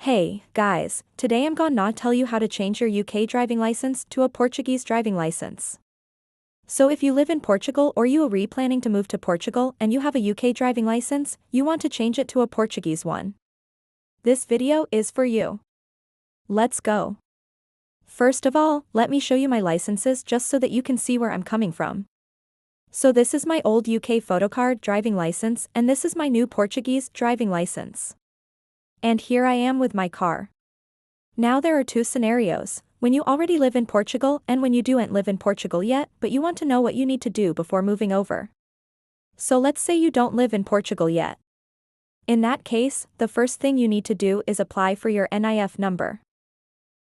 Hey, guys, today I'm gonna tell you how to change your UK driving license to a Portuguese driving license. So if you live in Portugal or you are planning to move to Portugal and you have a UK driving license, you want to change it to a Portuguese one. This video is for you. Let's go. First of all, let me show you my licenses just so that you can see where I'm coming from. So this is my old UK photocard driving license and this is my new Portuguese driving license. And here I am with my car. Now there are two scenarios, when you already live in Portugal and when you don't live in Portugal yet, but you want to know what you need to do before moving over. So let's say you don't live in Portugal yet. In that case, the first thing you need to do is apply for your NIF number.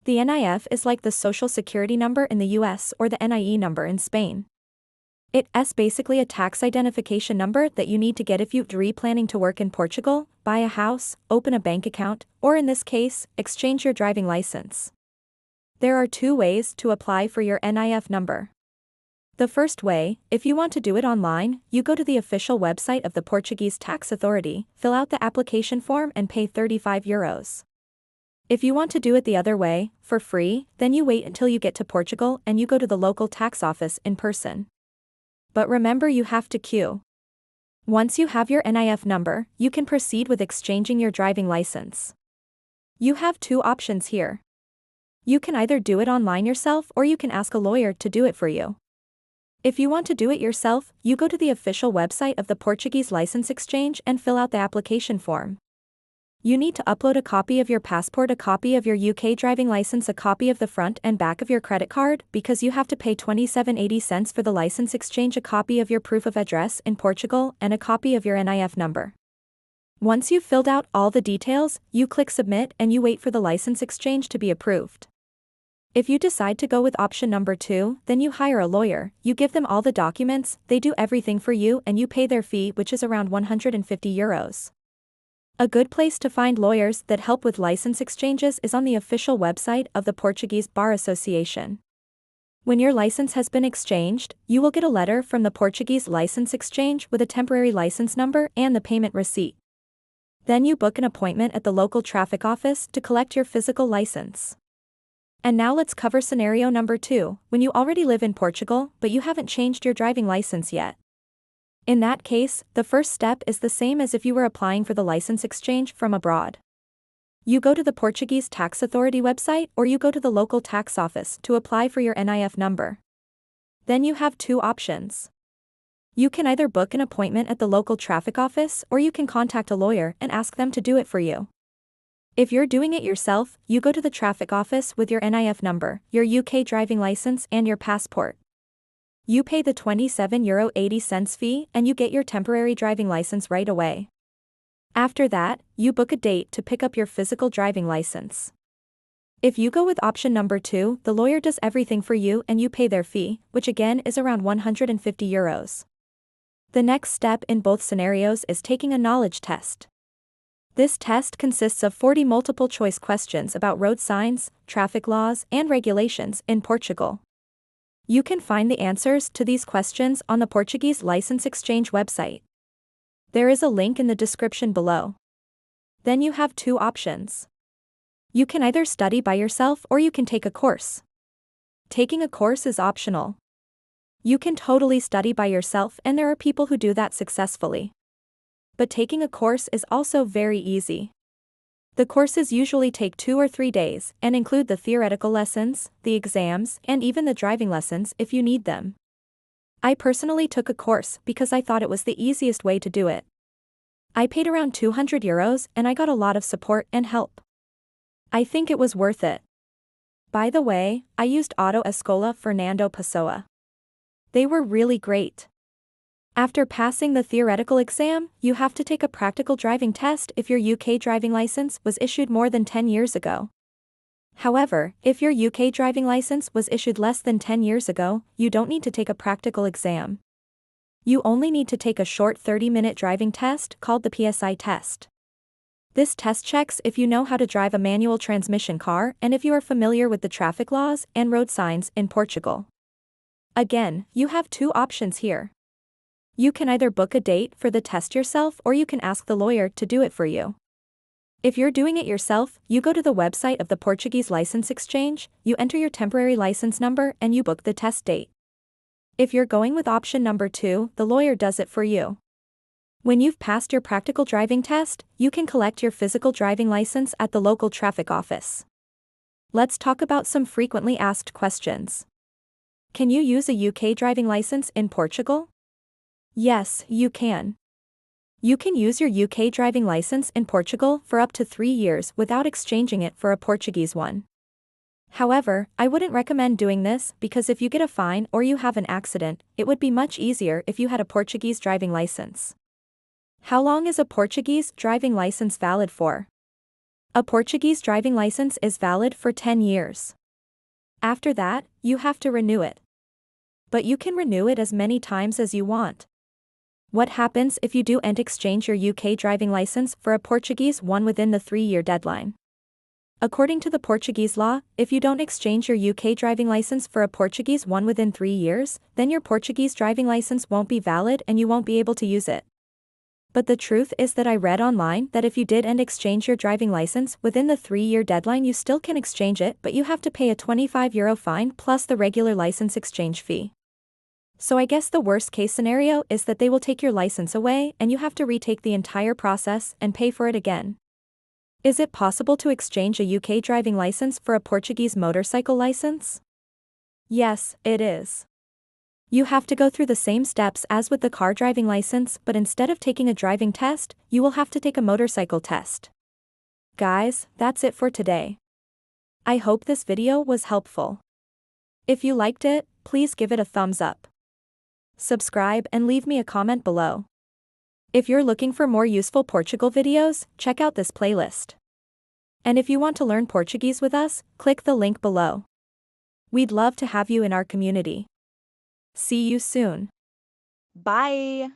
The NIF is like the Social Security number in the US or the NIE number in Spain. It's basically a tax identification number that you need to get if you're planning to work in Portugal, buy a house, open a bank account, or in this case, exchange your driving license. There are two ways to apply for your NIF number. The first way, if you want to do it online, you go to the official website of the Portuguese Tax Authority, fill out the application form and pay €35. If you want to do it the other way, for free, then you wait until you get to Portugal and you go to the local tax office in person. But remember, you have to queue. Once you have your NIF number, you can proceed with exchanging your driving license. You have two options here. You can either do it online yourself or you can ask a lawyer to do it for you. If you want to do it yourself, you go to the official website of the Portuguese License Exchange and fill out the application form. You need to upload a copy of your passport, a copy of your UK driving license, a copy of the front and back of your credit card, because you have to pay 27.80 cents for the license exchange, a copy of your proof of address in Portugal, and a copy of your NIF number. Once you've filled out all the details, you click submit and you wait for the license exchange to be approved. If you decide to go with option number 2, then you hire a lawyer, you give them all the documents, they do everything for you and you pay their fee, which is around €150. A good place to find lawyers that help with license exchanges is on the official website of the Portuguese Bar Association. When your license has been exchanged, you will get a letter from the Portuguese License Exchange with a temporary license number and the payment receipt. Then you book an appointment at the local traffic office to collect your physical license. And now let's cover scenario number 2, when you already live in Portugal, but you haven't changed your driving license yet. In that case, the first step is the same as if you were applying for the license exchange from abroad. You go to the Portuguese Tax Authority website or you go to the local tax office to apply for your NIF number. Then you have two options. You can either book an appointment at the local traffic office or you can contact a lawyer and ask them to do it for you. If you're doing it yourself, you go to the traffic office with your NIF number, your UK driving license and your passport. You pay the €27.80 fee and you get your temporary driving license right away. After that, you book a date to pick up your physical driving license. If you go with option number 2, the lawyer does everything for you and you pay their fee, which again is around €150. The next step in both scenarios is taking a knowledge test. This test consists of 40 multiple choice questions about road signs, traffic laws, and regulations in Portugal. You can find the answers to these questions on the Portuguese License Exchange website. There is a link in the description below. Then you have two options. You can either study by yourself or you can take a course. Taking a course is optional. You can totally study by yourself and there are people who do that successfully. But taking a course is also very easy. The courses usually take 2 or 3 days and include the theoretical lessons, the exams, and even the driving lessons if you need them. I personally took a course because I thought it was the easiest way to do it. I paid around €200 and I got a lot of support and help. I think it was worth it. By the way, I used Auto Escola Fernando Pessoa. They were really great. After passing the theoretical exam, you have to take a practical driving test if your UK driving license was issued more than 10 years ago. However, if your UK driving license was issued less than 10 years ago, you don't need to take a practical exam. You only need to take a short 30-minute driving test called the PSI test. This test checks if you know how to drive a manual transmission car and if you are familiar with the traffic laws and road signs in Portugal. Again, you have two options here. You can either book a date for the test yourself or you can ask the lawyer to do it for you. If you're doing it yourself, you go to the website of the Portuguese license exchange, you enter your temporary license number and you book the test date. If you're going with option number 2, the lawyer does it for you. When you've passed your practical driving test, you can collect your physical driving license at the local traffic office. Let's talk about some frequently asked questions. Can you use a UK driving license in Portugal? Yes, you can. You can use your UK driving license in Portugal for up to 3 years without exchanging it for a Portuguese one. However, I wouldn't recommend doing this because if you get a fine or you have an accident, it would be much easier if you had a Portuguese driving license. How long is a Portuguese driving license valid for? A Portuguese driving license is valid for 10 years. After that, you have to renew it. But you can renew it as many times as you want. What happens if you do and exchange your UK driving license for a Portuguese one within the 3-year deadline? According to the Portuguese law, if you don't exchange your UK driving license for a Portuguese one within 3 years, then your Portuguese driving license won't be valid and you won't be able to use it. But the truth is that I read online that if you did and exchange your driving license within the 3-year deadline, you still can exchange it, but you have to pay a €25 fine plus the regular license exchange fee. So I guess the worst case scenario is that they will take your license away and you have to retake the entire process and pay for it again. Is it possible to exchange a UK driving license for a Portuguese motorcycle license? Yes, it is. You have to go through the same steps as with the car driving license, but instead of taking a driving test, you will have to take a motorcycle test. Guys, that's it for today. I hope this video was helpful. If you liked it, please give it a thumbs up. Subscribe and leave me a comment below. If you're looking for more useful Portugal videos, check out this playlist. And if you want to learn Portuguese with us, click the link below. We'd love to have you in our community. See you soon. Bye.